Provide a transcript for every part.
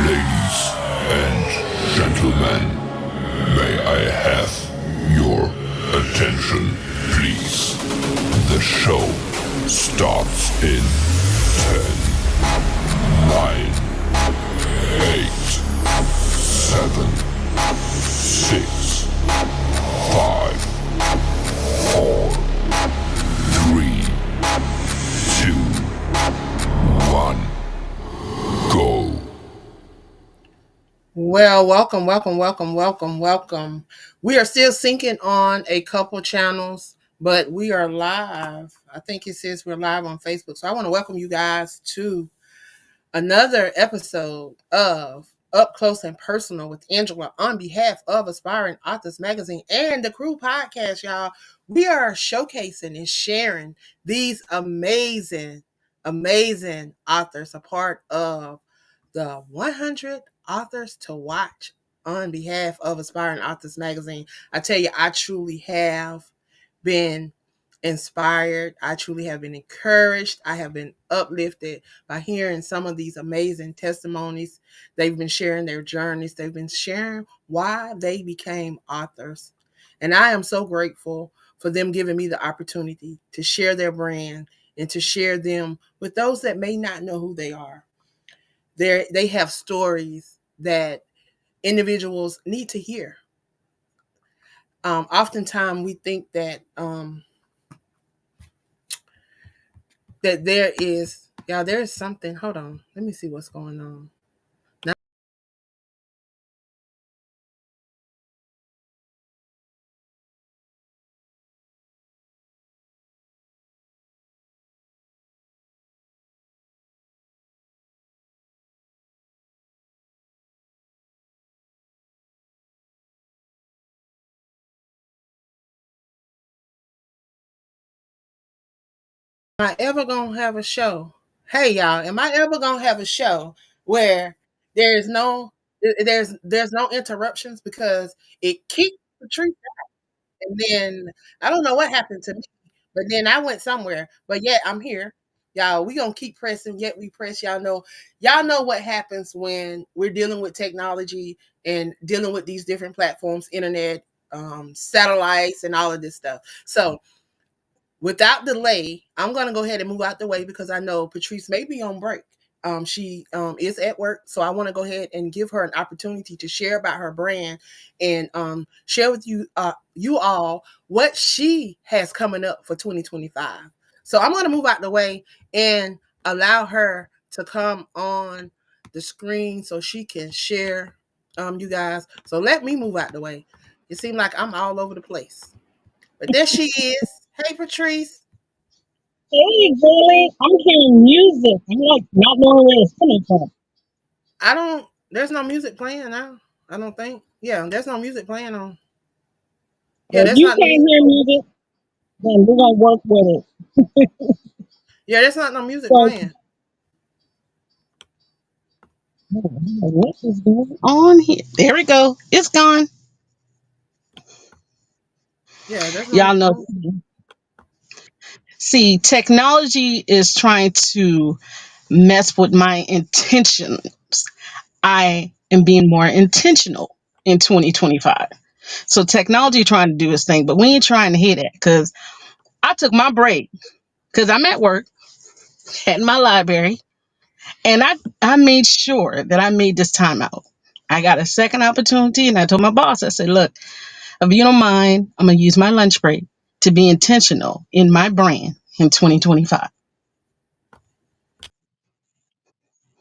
Ladies and gentlemen, may I have your attention, please? The show starts in 10, 9, 8, 7, 6, 5, 4, 3, 2, 1, go. Well, welcome. We are still syncing on a couple channels, but we are live. I think it says we're live on Facebook. So I want to welcome you guys to another episode of Up Close and Personal with Angela on behalf of Aspiring Authors Magazine and the Crew Podcast, y'all. We are showcasing and sharing these amazing authors, a part of the 100 authors to watch on behalf of Aspiring Authors Magazine. I tell you, I truly have been inspired. I truly have been encouraged. I have been uplifted by hearing some of these amazing testimonies. They've been sharing their journeys. They've been sharing why they became authors. And I am so grateful for them giving me the opportunity to share their brand and to share them with those that may not know who they are. They have stories that individuals need to hear. Oftentimes we think that there is, yeah, there is something. Hold on, let me see what's going on. Now, am I ever gonna have a show? Hey y'all, am I ever gonna have a show where there's no there's no interruptions because it kicked the tree, and then I don't know what happened to me, but then I went somewhere. But yet I'm here. Y'all, we gonna keep pressing, yet we press. Y'all know what happens when we're dealing with technology and dealing with these different platforms, internet, satellites, and all of this stuff. So without delay, I'm going to go ahead and move out the way because I know Patrice may be on break. She is at work, so I want to go ahead and give her an opportunity to share about her brand and share with you all what she has coming up for 2025. So I'm going to move out the way and allow her to come on the screen so she can share, you guys. So let me move out the way. It seems like I'm all over the place. But there she is. Hey, Patrice. Hey, Billy, I'm hearing music. I'm like not knowing where it's coming from. I don't. There's no music playing now. I don't think. Yeah, there's no music playing on. Yeah, If that's you not the can't music. hear music, then we're gonna work with it. Yeah, that's not no music So, playing. what is going on here? There we go. It's gone. Yeah, there's Y'all know. no. See, technology is trying to mess with my intentions. I am being more intentional in 2025. So technology trying to do its thing, but we ain't trying to hear that because I took my break because I'm at work at my library. And I made sure that I made this time out. I got a second opportunity, and I told my boss, I said, look, if you don't mind, I'm going to use my lunch break to be intentional in my brand in 2025.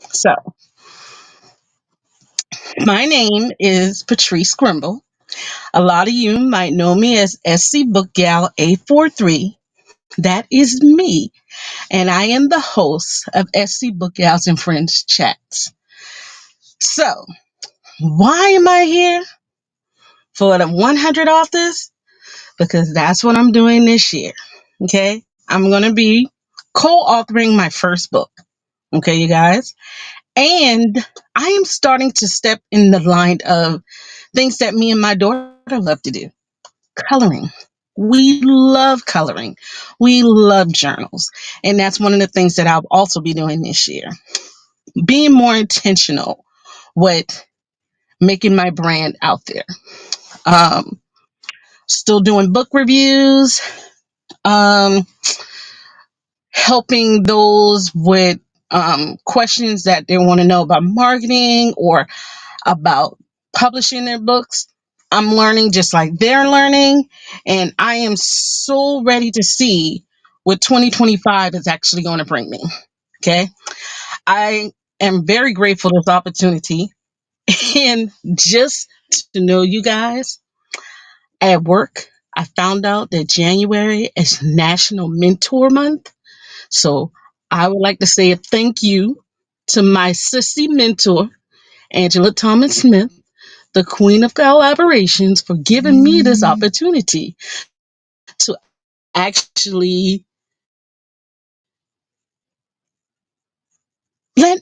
So, my name is Patrice Grimble. A lot of you might know me as SC Book Gal 843. That is me, and I am the host of SC Book Gals and Friends Chats. So, why am I here for the 100 authors? Because that's what I'm doing this year. Okay, I'm going to be co-authoring my first book. Okay, you guys, and I am starting to step in the line of things that me and my daughter love to do: coloring. We love coloring. We love journals. And that's one of the things that I'll also be doing this year. Being more intentional with making my brand out there. Um, Still doing book reviews, um, helping those with questions that they want to know about marketing or about publishing their books. I'm learning just like they're learning, and I am so ready to see what 2025 is actually going to bring me. Okay. I am very grateful for this opportunity. And just to know you guys, at work, I found out that January is National Mentor Month. So I would like to say a thank you to my sissy mentor, Angela Thomas Smith, the queen of collaborations, for giving me this opportunity to actually let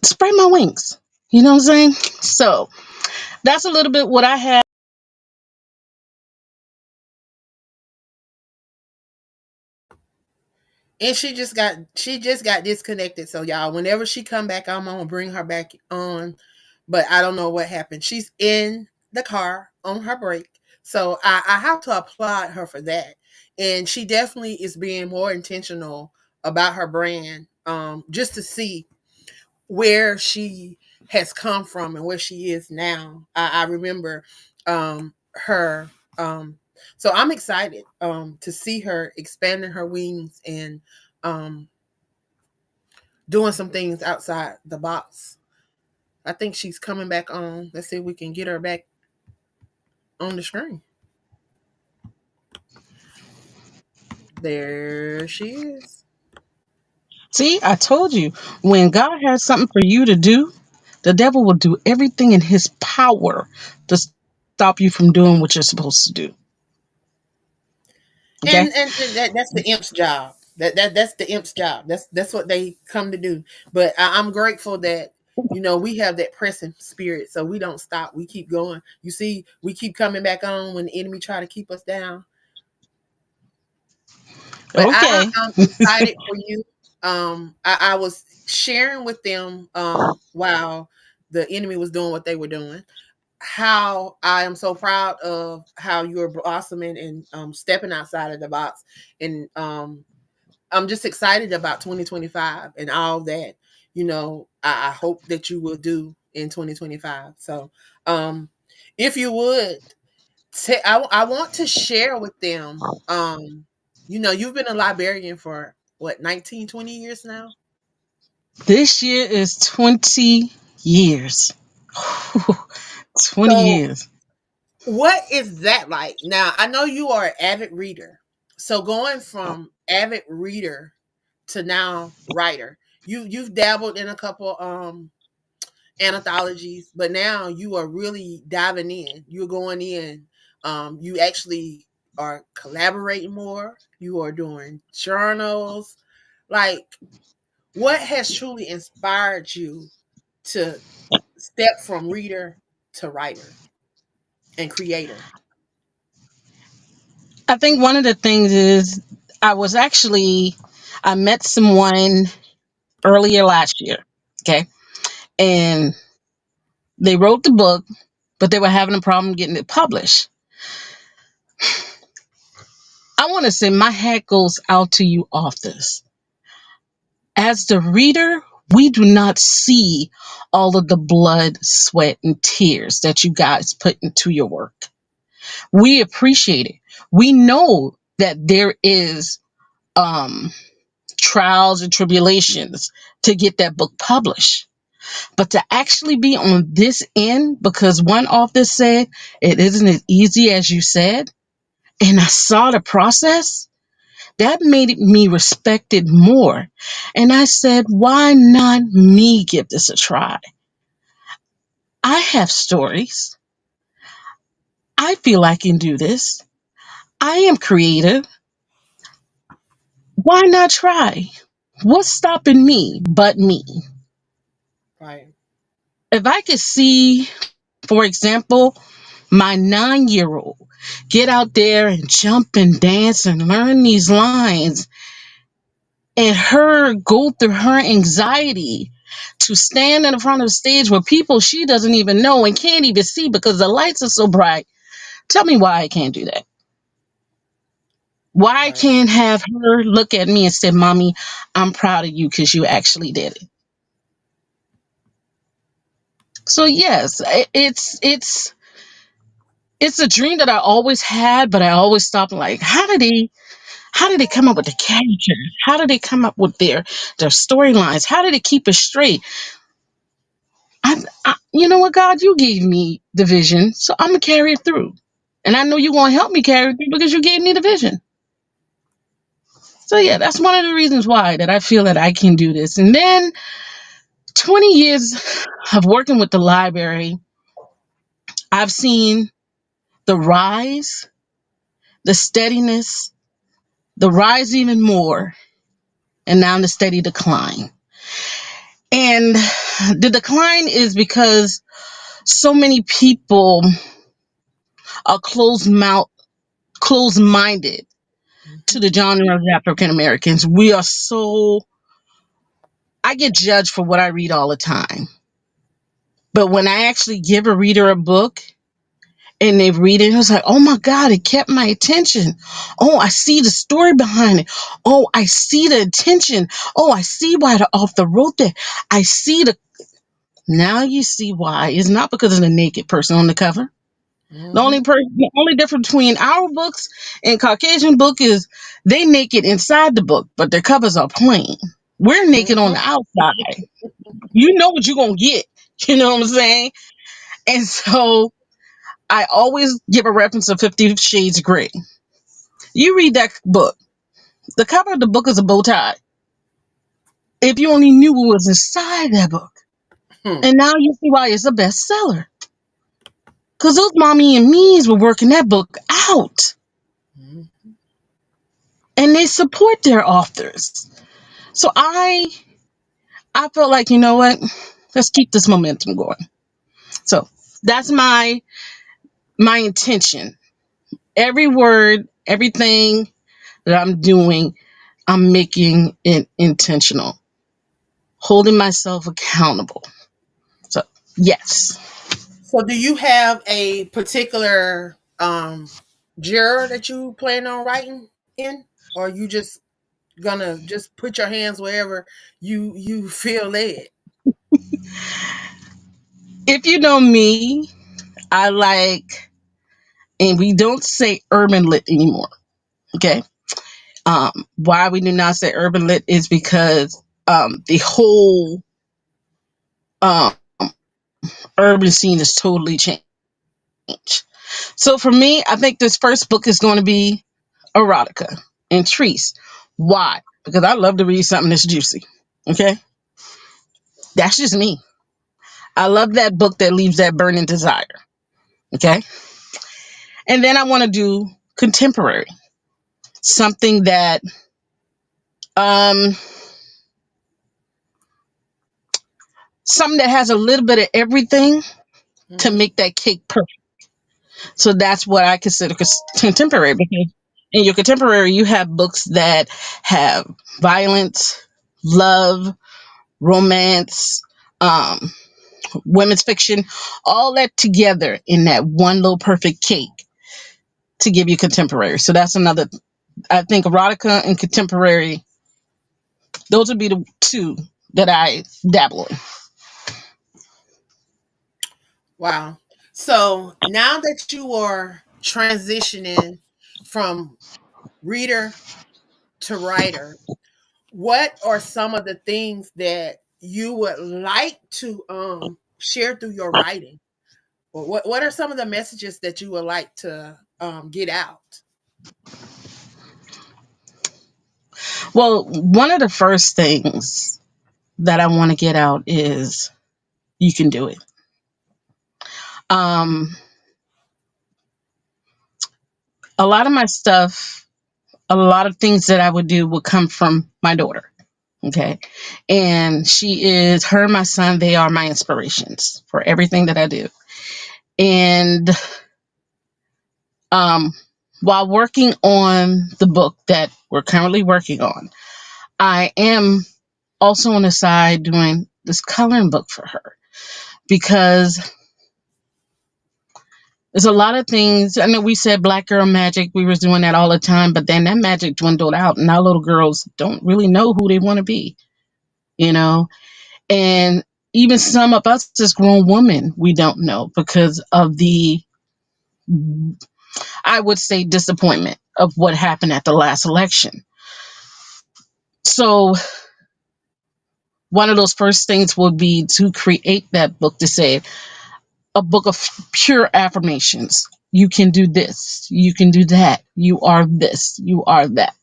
spread my wings. You know what I'm saying? So that's a little bit what I have. And she just got disconnected. So y'all, whenever she come back, I'm gonna bring her back on. But I don't know what happened. She's in the car on her break. So I have to applaud her for that. And she definitely is being more intentional about her brand. Just to see where she has come from and where she is now. I remember her. So I'm excited to see her expanding her wings and um, doing some things outside the box. I think she's coming back on. Let's see if we can get her back on the screen. There she is. See, I told you, when God has something for you to do, the devil will do everything in his power to stop you from doing what you're supposed to do. Okay? And that's the imp's job. That's the imp's job. That's what they come to do. But I'm grateful that we have that pressing spirit, so we don't stop. We keep going. You see, we keep coming back on when the enemy try to keep us down. But Okay. I'm excited for you. I was sharing with them while the enemy was doing what they were doing, how I am so proud of how you're blossoming and stepping outside of the box. And I'm just excited about 2025 and all that, I hope that you will do in 2025. So, if you would, I want to share with them, you've been a librarian for what, 19, 20 years now? This year is 20 years. 20 So, years. what is that like? Now, I know you are an avid reader. So going from avid reader to now writer, you've dabbled in a couple anthologies, but now you are really diving in. You're going in. You actually are collaborating more. You are doing journals. Like, what has truly inspired you to step from reader to writer and creator? I think one of the things is I met someone earlier last year. Okay. And they wrote the book, but they were having a problem getting it published. I want to say my hat goes out to you authors. As the reader, We do not see all of the blood, sweat, and tears that you guys put into your work. We appreciate it. We know that there is um, trials and tribulations to get that book published. But to actually be on this end, because one author said it isn't as easy as you said, and I saw the process, that made me respect it more. And I said, why not me give this a try? I have stories. I feel I can do this. I am creative. Why not try? What's stopping me but me? Right. If I could see, for example, my 9-year old get out there and jump and dance and learn these lines, and her go through her anxiety to stand in front of a stage where people she doesn't even know and can't even see because the lights are so bright. Tell me why I can't do that. Why I Right. can't have her look at me and say, Mommy, I'm proud of you because you actually did it. So yes, it's a dream that I always had, but I always stopped like, how did they come up with the characters? How did they come up with their storylines? How did they keep it straight? You know what, God, you gave me the vision, so I'm gonna carry it through. And I know you're gonna help me carry it through because you gave me the vision. So yeah, that's one of the reasons why that I feel that I can do this. And then 20 years of working with the library, I've seen the rise, the steadiness, the rise even more, and now the steady decline. And the decline is because so many people are closed minded to Hmm. the genre of African Americans. We are so, I get judged for what I read all the time. But when I actually give a reader a book and they read it, it's like, oh my God, it kept my attention. Oh, I see the story behind it. Oh, I see the intention. Oh, I see why the author wrote that. I see the, now you see why. It's not because of the naked person on the cover. Hmm. The only difference between our books and Caucasian book is they naked inside the book, but their covers are plain. We're naked on the Hmm. outside. You know what you're gonna get. You know what I'm saying? And so I always give a reference of 50 Shades of Grey. You read that book. The cover of the book is a bow tie. If you only knew what was inside that book. Hmm. And now you see why it's a bestseller. Because those mommy and me's were working that book out. Hmm. And they support their authors. So I felt like, you know what? Let's keep this momentum going. So that's my intention. Every word, everything that I'm doing, I'm making it intentional, holding myself accountable. So yes. So, do you have a particular genre that you plan on writing in, or you just gonna just put your hands wherever you feel led? If you know me, I like, and we don't say urban lit anymore. Okay. Why we do not say urban lit is because the whole um, urban scene is totally changed. So for me, I think this first book is going to be erotica and Treese. Why? Because I love to read something that's juicy. Okay, that's just me. I love that book that leaves that burning desire. Okay, and then I want to do contemporary, something that um something that has a little bit of everything to Hmm. make that cake perfect. So that's what I consider contemporary. Because in your contemporary, you have books that have violence, love, romance, um, women's fiction, all that together in that one little perfect cake to give you contemporary. So that's I think erotica and contemporary, those would be the two that I dabble in. Wow. So now that you are transitioning from reader to writer, what are some of the things that you would like to share through your writing? Or what are some of the messages that you would like to get out? Well, one of the first things that I want to get out is you can do it. Um, a lot of my stuff, a lot of things that I would do would come from my daughter. Okay. And her and my son, they are my inspirations for everything that I do. And um, while working on the book that we're currently working on, I am also on the side doing this coloring book for her because there's a lot of things. I know we said Black Girl Magic, we was doing that all the time, but then that magic dwindled out, and our little girls don't really know who they want to be, you know? And even some of us as grown women, we don't know because of the, I would say, disappointment of what happened at the last election. So, one of those first things would be to create that book to say, a book of pure affirmations. You can do this. You can do that. You are this. You are that.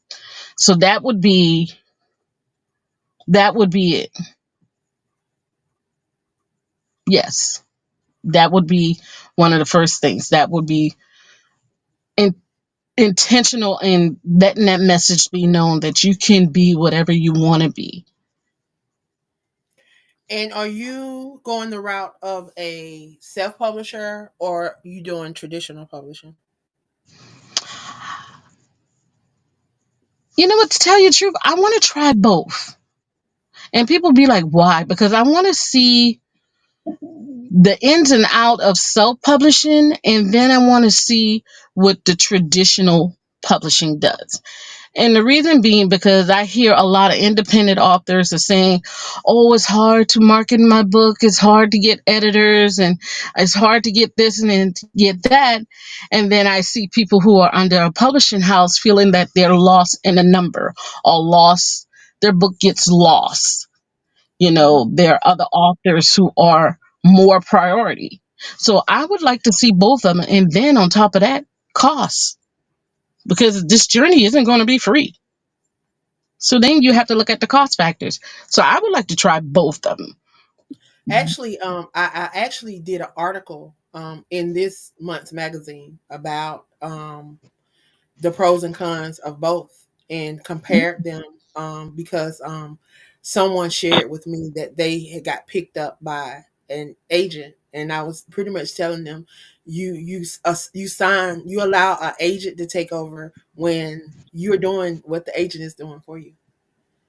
So that would be it. Yes. That would be one of the first things. That would be in, intentional in letting that message be known that you can be whatever you want to be. And are you going the route of a self publisher or you doing traditional publishing? You know what, to tell you the truth, I want to try both. And people be like, why? Because I want to see the ins and out of self-publishing, and then I want to see what the traditional publishing does. And the reason being because I hear a lot of independent authors are saying, oh, it's hard to market my book, it's hard to get editors, and it's hard to get this and then to get that. And then I see people who are under a publishing house feeling that they're lost in a number, or lost, their book gets lost. There are other authors who are more priority. So I would like to see both of them. And then on top of that, costs, because this journey isn't going to be free. So then you have to look at the cost factors. So I would like to try both of them. Actually, I actually did an article in this month's magazine about the pros and cons of both and compared them because someone shared with me that they had got picked up by an agent, and I was pretty much telling them, you allow an agent to take over when you're doing what the agent is doing for you,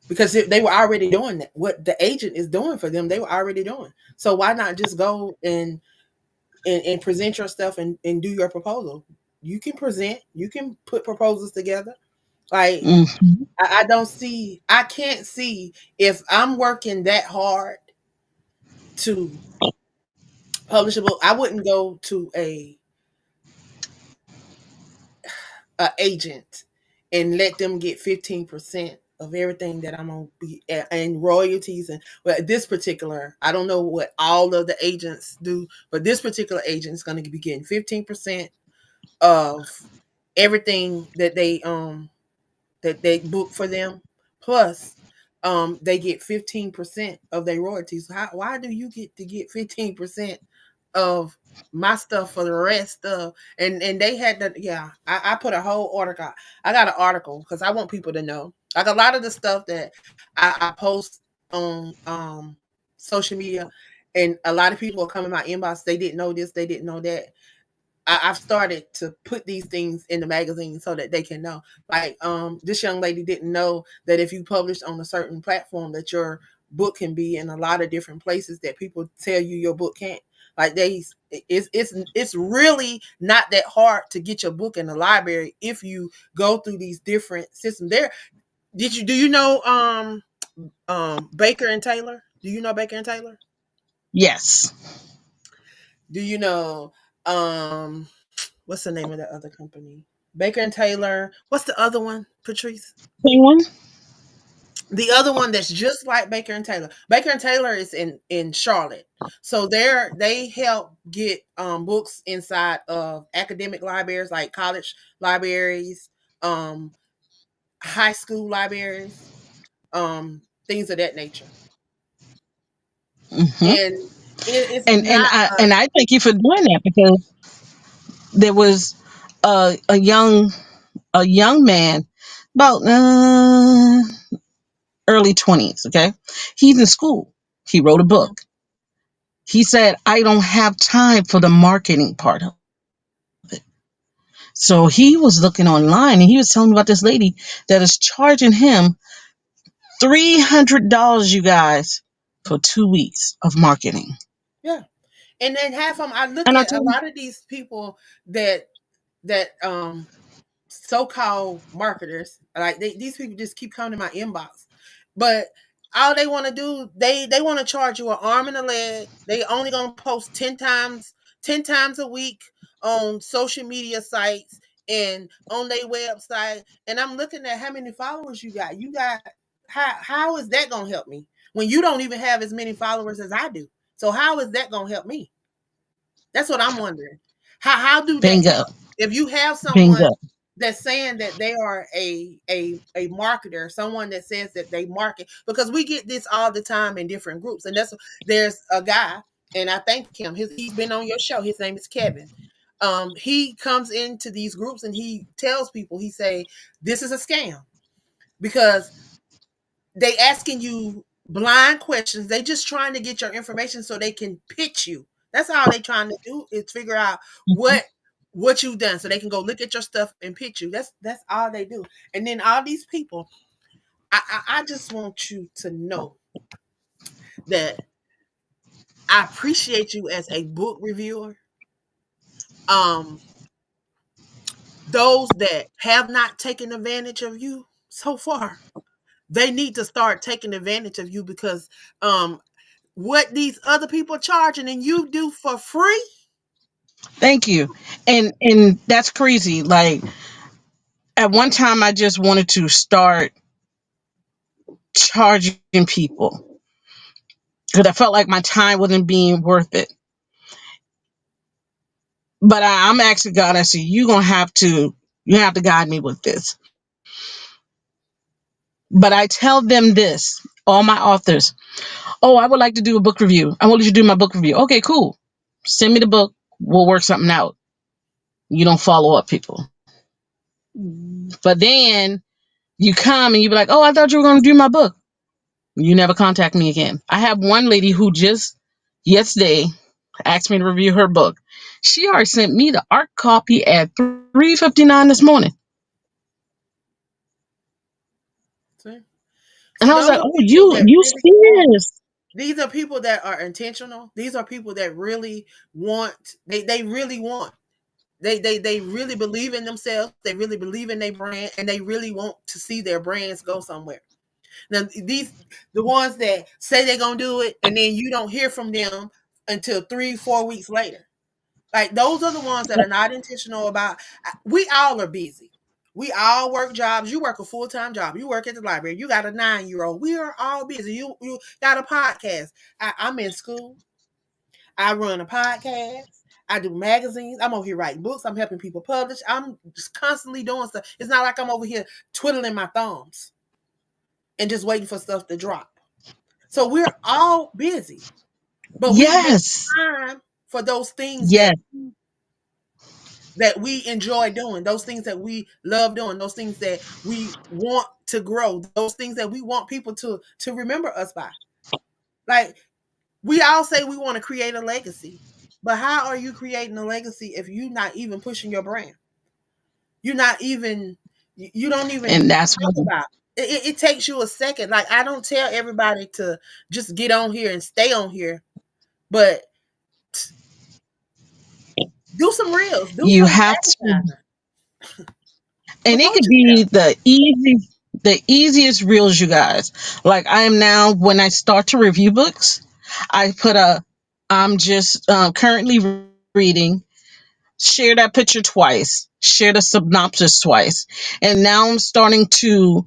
because they were already doing that. What the agent is doing for them, they were already doing. So why not just go and present your stuff and do your proposal? You can present, you can put proposals together. Like, Mhm. I can't see if I'm working that hard to publish a book, I wouldn't go to a agent and let them get 15% of everything that I'm gonna be and royalties. And well, this particular, I don't know what all of the agents do, but this particular agent is going to be getting 15% of everything that they book for them. Plus, they get 15% of their royalties. Why do you get to get 15% of my stuff for the rest of? And they had to, yeah. I put a whole article. I got an article because I want people to know. Like a lot of the stuff that I post on social media, and a lot of people will come in my inbox. They didn't know this. They didn't know that. I've started to put these things in the magazine so that they can know. Like, this young lady didn't know that if you publish on a certain platform, that your book can be in a lot of different places that people tell you your book can't. Like it's really not that hard to get your book in the library if you go through these different systems. There, do you know Baker and Taylor. Do you know Baker and Taylor? Yes. Do you know what's the name of the other company? Baker and Taylor. What's the other one, Patrice? Penguin? The other one that's just like Baker and Taylor. Baker and Taylor is in Charlotte. So they help get books inside of academic libraries like college libraries, um high school libraries, things of that nature. Hmm. And it's And not I thank you for doing that, because there was a young man about early 20s. Okay, he's in school. He wrote a Mhm. book. He said, I don't have time for the marketing part of it. So he was looking online, and he was telling me about this lady that is charging him $300, you guys, for 2 weeks of marketing. Yeah. And then half of them, I look And I at a told him, lot of these people that so-called marketers, like these people just keep coming to my inbox, but all they want to do, they want to charge you an arm and a leg. They only gonna post 10 times a week on social media sites and on their website. And I'm looking at how many followers you got. How is that gonna help me when you don't even have as many followers as I do? So how is that gonna help me? That's what I'm wondering. How do that bingo, help? If you have someone bingo. that's saying that they are a marketer, someone that says that they market, because we get this all the time in different groups, and there's a guy, and I thank him. He's been on your show. His name is Kevin. He comes into these groups and he tells people, he say, this is a scam because they asking you blind questions. They just trying to get your information so they can pitch you. That's all they trying to do, is figure out Mhm. what you've done so they can go look at your stuff and pitch you. That's all they do. And then all these people, I just want you to know that I appreciate you as a book reviewer. Um, those that have not taken advantage of you so far, they need to start taking advantage of you because um what these other people are charging and you do for free. Thank you. And that's crazy. Like, at one time, I just wanted to start charging people because I felt like my time wasn't being worth it. But I'm asking God. I said, you have to guide me with this. But I tell them this, all my authors. Oh, I would like to do a book review. I want you to do my book review. Okay, cool. Send me the book. We'll work something out. You don't follow up, people. But then you come and you be like, oh, I thought you were going to do my book. You never contact me again. I have one lady who just yesterday asked me to review her book. She already sent me the art copy at 3:59 this morning. See, And see, I was those like, are oh, people that you really want. serious? These are people that are intentional. These are people that really want. They really want. They really believe in themselves. They really believe in their brand, and they really want to see their brands go somewhere. Now, the ones that say they're gonna do it, and then you don't hear from them until 3, 4 weeks later. Like those are the ones that are not intentional about. We all are busy. We all work jobs. You work a full time job. You work at the library. You got a 9 year old. We are all busy. You got a podcast. I'm in school. I run a podcast. I do magazines. I'm over here writing books. I'm helping people publish. I'm just constantly doing stuff. It's not like I'm over here twiddling my thumbs and just waiting for stuff to drop. So we're all busy, but we make Yes. time for those things Yes. that we enjoy doing, those things that we love doing, those things that we want to grow, those things that we want people to remember us by. Like we all say we want to create a legacy, but how are you creating a legacy if you're not even pushing your brand? You're not even you don't even And that's talk when about it takes you a second. Like I don't tell everybody to just get on here and stay on here, but do some reels, do you some have to, advertising, and it promote could yourself. be the easy. The easiest reels, you guys. Like I am now, when I start to review books, I put a, I'm just currently reading, share that picture twice, share the synopsis twice, and now I'm starting to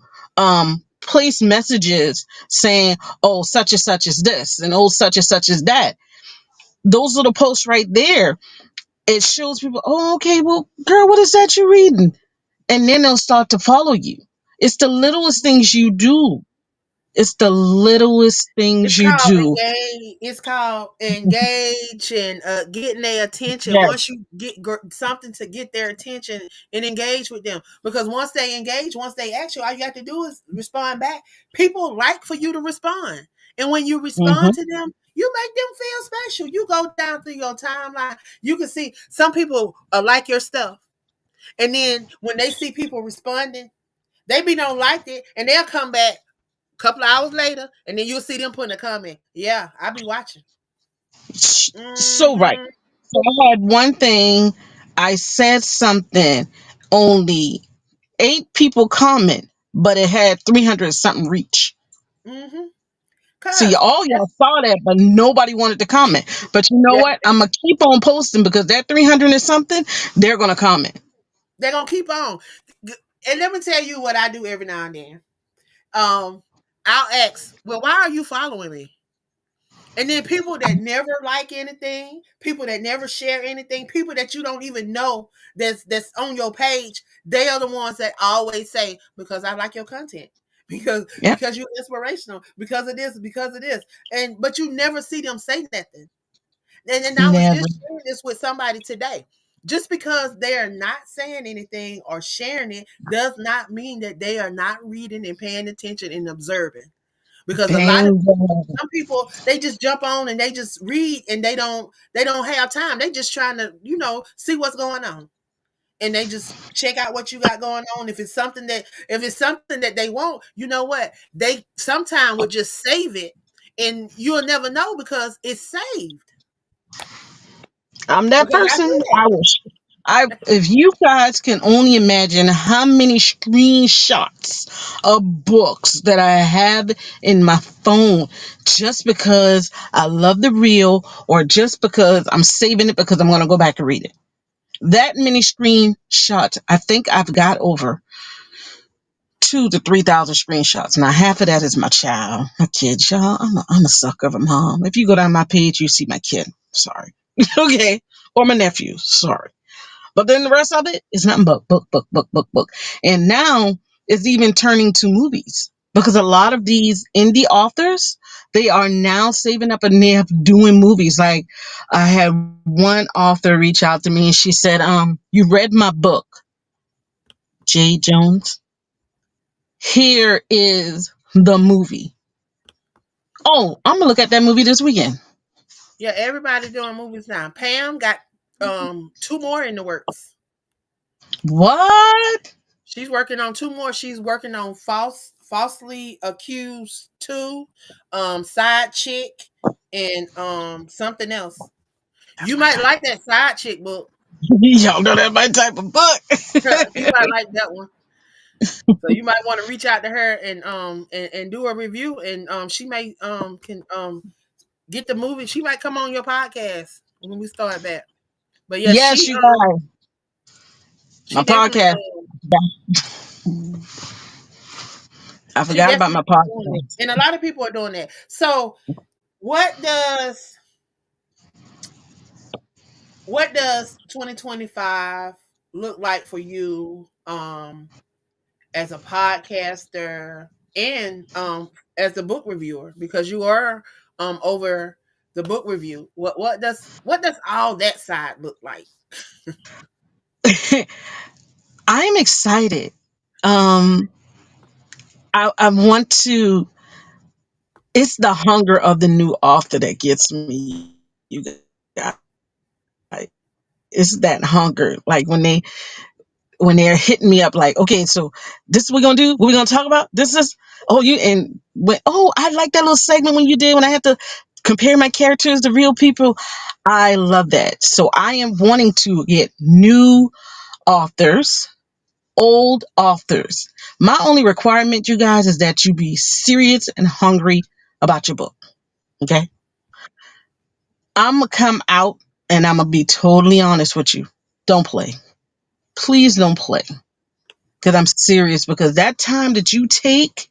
place messages saying, oh, such and such is this, and oh, such and such is that. Those little posts right there, it shows people, oh, okay, well, girl, what is that you're reading? And then they'll start to follow you. It's the littlest things you do. It's the littlest It's things you called do. engage. It's called engage and getting their attention. Yes. Once you get something to get their attention and engage with them, because once they engage, once they ask you, all you have to do is respond back. People like for you to respond, and when you respond Hmm. to them, you make them feel special. You go down through your timeline, you can see some people like your stuff, and then when they see people responding, they be don't like it, and they'll come back couple of hours later, and then you'll see them putting a comment. Yeah, I'll be watching. So right. Mm-hmm. So I had one thing. I said something. Only 8 people comment, but it had 300 something reach. Mm-hmm. See, Cause all y'all that's saw that, but nobody wanted to comment. But you know yeah, what? I'm gonna keep on posting because that 300 and something, they're gonna comment. they're gonna keep on. And let me tell you what I do every now and then. Um, I'll ask, well, why are you following me? And then people that never like anything, people that never share anything, people that you don't even know that's on your page, they are the ones that always say, because I like your content. Yeah, Because you're inspirational, because of this, because of this. And but you never see them say nothing. And I was never. just sharing this with somebody today. Just because they are not saying anything or sharing it does not mean that they are not reading and paying attention and observing. Because a lot of Bingo. some people they just jump on and they just read and they don't have time. They just trying to, see what's going on. And they just check out what you got going on. If it's something that they want, you know what? They sometime would just save it and you'll never know because it's saved. I'm that Because I person. do I wish. If you guys can only imagine how many screenshots of books that I have in my phone just because I love the reel or just because I'm saving it because I'm going to go back and read it. That many screenshots. I think I've got over 2 to 3,000 screenshots. Now, half of that is my child, my kid. Y'all, I'm a sucker of a mom. If you go down my page, you see my kid. Sorry. Okay. Or my nephew. Sorry. But then the rest of it is nothing but book, book, book, book, book. And now it's even turning to movies because a lot of these indie authors, they are now saving up and they're doing movies. Like I had one author reach out to me and she said, you read my book, Jay Jones. Here is the movie. Oh, I'm gonna look at that movie this weekend. Yeah, everybody doing movies now. Pam got two more in the works. What? She's working on two more. She's working on falsely accused two, side chick, and something else. That's You my might type like of that side chick book. y'all know that's my type of book. You might like that one. So you might want to reach out to her and do a review and she may can get the movie. She might come on your podcast when we start back. But yeah, Yes, you guys. My she definitely podcast. I she forgot about my definitely doing it. podcast. And a lot of people are doing that. So what does what does 2025 look like for you as a podcaster and as a book reviewer because you are over the book review. What does all that side look like? I'm excited. Um, I want to. It's the hunger of the new author that gets me, you guys. It's that hunger. Like when they're hitting me up, like, okay, so this is what we're gonna do. What we gonna talk about? This is and when I like that little segment when you did when I had to compare my characters to real people. I love that. So I am wanting to get new authors old authors. My only requirement, you guys, is that you be serious and hungry about your book. Okay? I'm going to come out and I'm going to be totally honest with you. Don't play. Please don't play. Because I'm serious, because that time that you take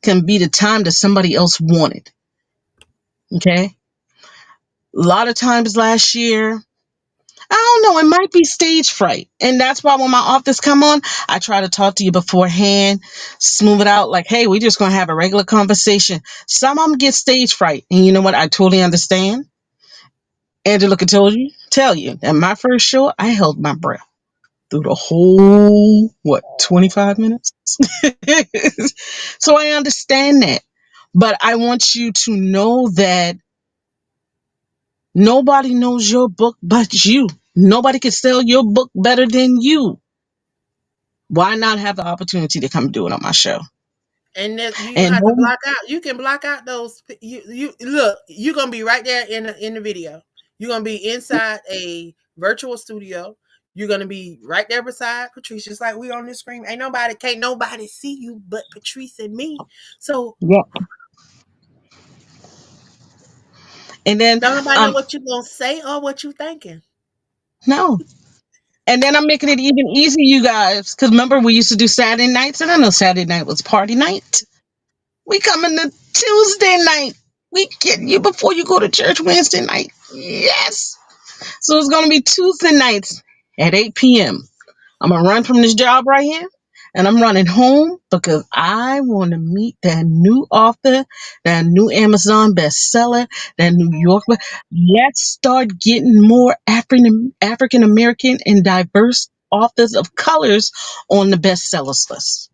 can be the time that somebody else wanted. Okay? A lot of times last year, I don't know, it might be stage fright. And that's why when my authors come on, I try to talk to you beforehand, smooth it out like, hey, we're just going to have a regular conversation. Some of them get stage fright. And you know what? I totally understand. Angela can tell you. At my first show, I held my breath through the whole, 25 minutes? So I understand that. But I want you to know that nobody knows your book but you. Nobody can sell your book better than you. Why not have the opportunity to come do it on my show? And that you And have to no, block out. You can block out those. You look. You're gonna be right there in the video. You're gonna be inside a virtual studio. You're gonna be right there beside Patrice, just like we on this screen. Can't nobody see you but Patrice and me. So yeah. And then don't nobody know um what you gonna say or what you thinking. no. And then I'm making it even easier, you guys, because remember we used to do Saturday nights, and I know Saturday night was party night. We coming to Tuesday night. We get you before you go to church Wednesday night. Yes. So it's gonna be Tuesday nights at 8 p.m. I'm gonna run from this job right here, and I'm running home because I want to meet that new author, that new Amazon bestseller, that New York. Let's start getting more African American and diverse authors of colors on the bestsellers list.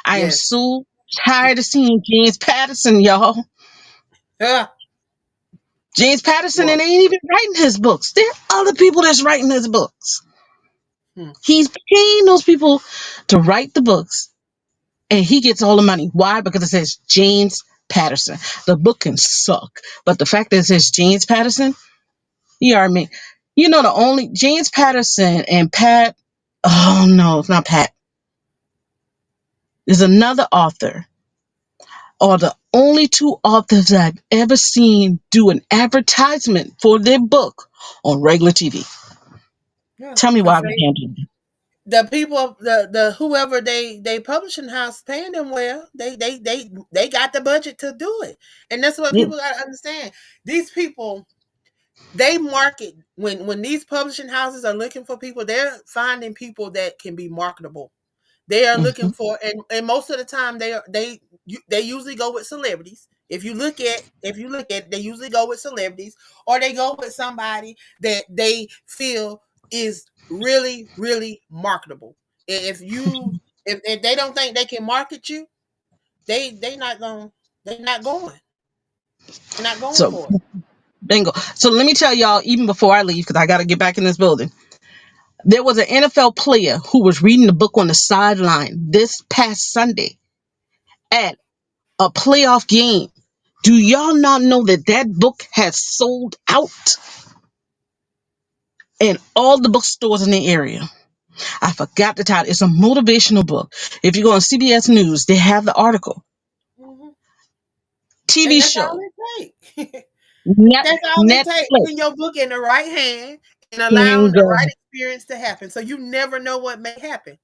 I am Yes. so tired of seeing James Patterson, y'all. Ah, James Patterson, and what? ain't even writing his books. There are other people that's writing his books. Hmm. He's paying those people to write the books, and he gets all the money. Why? Because it says James Patterson. The book can suck, but the fact that it says James Patterson, you know what I mean? You know, the only James Patterson and Pat, oh no, it's not Pat. There's another author, are the only two authors I've ever seen do an advertisement for their book on regular TV. Yeah, Tell me why because we can't do that. the people, the whoever they publishing house paying them well, they got the budget to do it, and that's what Yeah. people got to understand. These people, they market when these publishing houses are looking for people, they're finding people that can be marketable. They are looking Mhm. for, and most of the time they usually go with celebrities. If you look at, they usually go with celebrities, or they go with somebody that they feel is really really marketable. If they don't think they can market you, they not going they're not going So for it. bingo. So let me tell y'all, even before I leave, because I got to get back in this building. There was an NFL player who was reading the book on the sideline this past Sunday at a playoff game. Do y'all not know that that book has sold out in all the bookstores in the area? I forgot the title. It's a motivational book. If you go on CBS News, they have the article. Hmm. And TV that's all show, it takes. Net, That's all it takes, Netflix, putting your book in the right hand and allowing the bingo. right experience to happen. So you never know what may happen.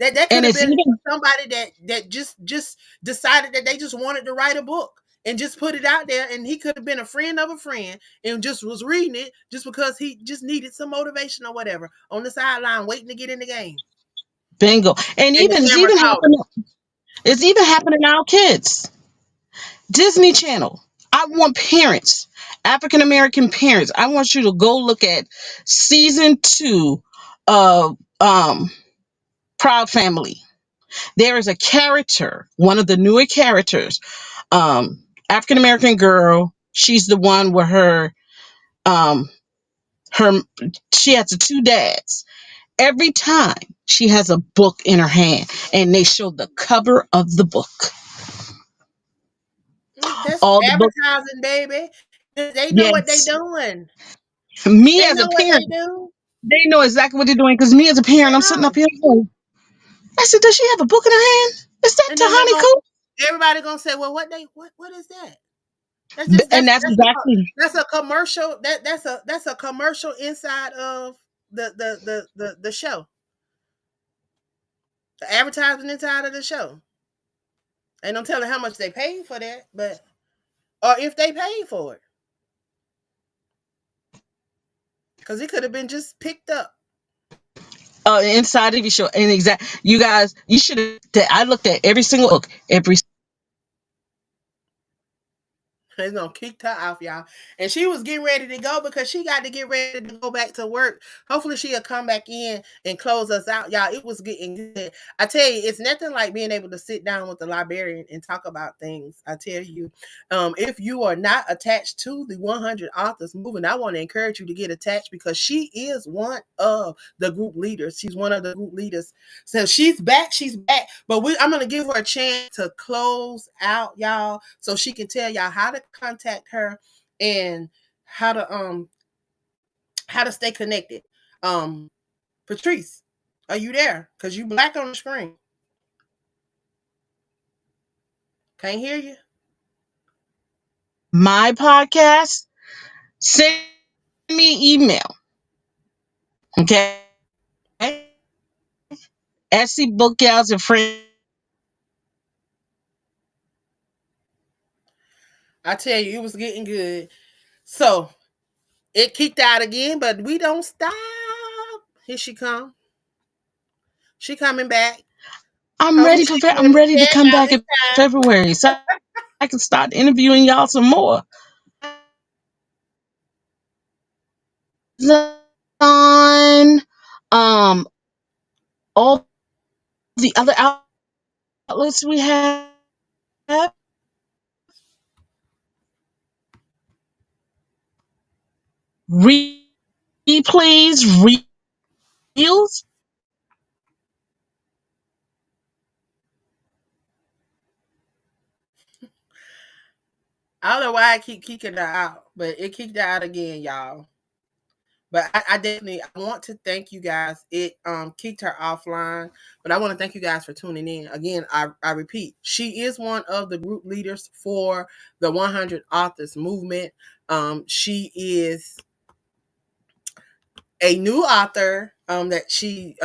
That could And have it's been even somebody that just decided that they just wanted to write a book and just put it out there, and he could have been a friend of a friend and just was reading it just because he just needed some motivation or whatever on the sideline waiting to get in the game. bingo. And And the even camera caught him. it's even happening to our kids. Disney Channel. I want parents, African American parents. I want you to go look at season 2 of Proud Family. There is a character, one of the newer characters, African American girl. She's the one where um her she has the two dads. Every time she has a book in her hand, and they show the cover of the book. That's All the books, advertising, baby. They know what they yes. doing. Me They as a know what they parent, do. they know exactly what they're doing, because me as a parent, I'm sitting They up here going, I said, does she have a book in her hand? Is that And then they're Tahani gonna Coop? everybody gonna say, well, what is that? That's just And that's exactly that's a commercial. That's a commercial inside of the show. The advertisement inside of the show. Ain't no telling how much they paid for that, but or if they paid for it. Because it could have been just picked up. inside of your show. And you guys, you should have. I looked at every single book, every. It's gonna kick her off, y'all. And she was getting ready to go because she got to get ready to go back to work. Hopefully she'll come back in and close us out. Y'all, it was getting good. I tell you, it's nothing like being able to sit down with the librarian and talk about things. I tell you, if you are not attached to the 100 Authors Movement, I want to encourage you to get attached because she is one of the group leaders. She's one of the group leaders. So she's back. She's back. But I'm going to give her a chance to close out, y'all, so she can tell y'all how to contact her and how to stay connected. Patrice, are you there? Because you black on the screen. Can't hear you. My podcast, send me email. Okay. Etsy Book Gals and Friends. I tell you, it was getting good. So it kicked out again, but we don't stop. Here she come. She coming back. Hopefully she can I'm ready to tell come y'all back this in February so I can start interviewing y'all some more. On all the other outlets we have. Replays, reels. I don't know why I keep kicking her out, but it kicked her out again, y'all. But I definitely I want to thank you guys. It kicked her offline, but I want to thank you guys for tuning in. Again, I repeat, she is one of the group leaders for the 100 Authors Movement. She is a new author that she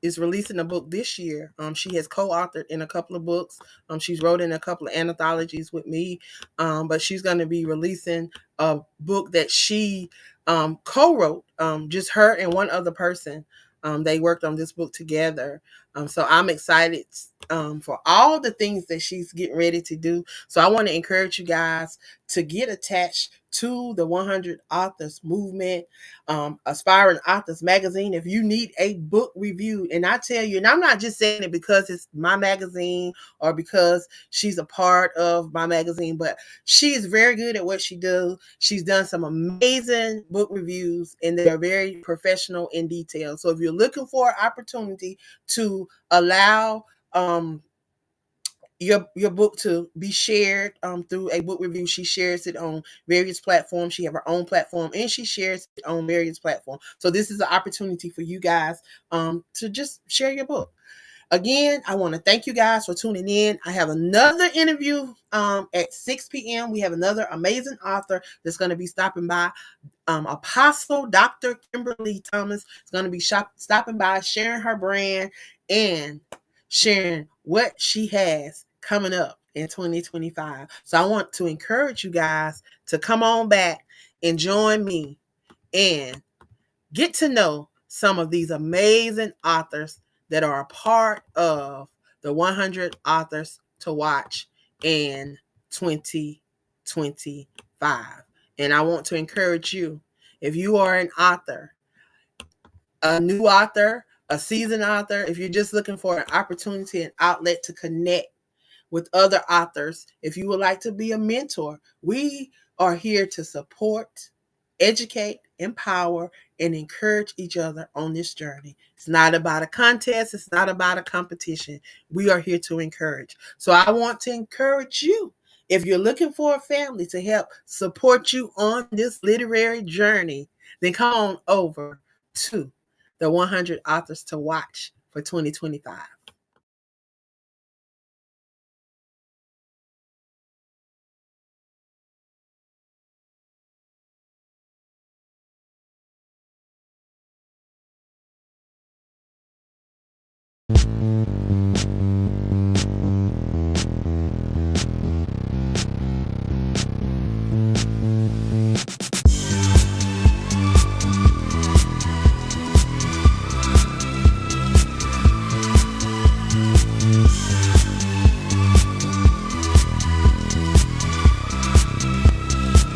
is releasing a book this year. She has co-authored in a couple of books. She's wrote in a couple of anthologies with me, but she's going to be releasing a book that she co-wrote, just her and one other person. They worked on this book together. So I'm excited for all the things that she's getting ready to do. So I want to encourage you guys to get attached to the 100 Authors Movement, Aspiring Authors Magazine. If you need a book review, and I tell you, and I'm not just saying it because it's my magazine or because she's a part of my magazine, but she is very good at what she does. She's done some amazing book reviews, and they are very professional in detail. So if you're looking for an opportunity to allow your book to be shared through a book review, she shares it on various platforms. She have her own platform and she shares it on various platforms. So this is an opportunity for you guys to just share your book. Again, I want to thank you guys for tuning in. I have another interview at 6 p.m. We have another amazing author that's going to be stopping by. Apostle Dr. Kimberly Thomas is going to be stopping by, sharing her brand and sharing what she has coming up in 2025. So I want to encourage you guys to come on back and join me and get to know some of these amazing authors that are a part of the 100 Authors to Watch in 2025. And I want to encourage you, if you are an author, a new author, a seasoned author, if you're just looking for an opportunity and outlet to connect with other authors, if you would like to be a mentor, we are here to support, educate, empower, and encourage each other on this journey. It's not about a contest, it's not about a competition. We are here to encourage. So I want to encourage you. If you're looking for a family to help support you on this literary journey, then come on over to the 100 Authors to Watch for 2025.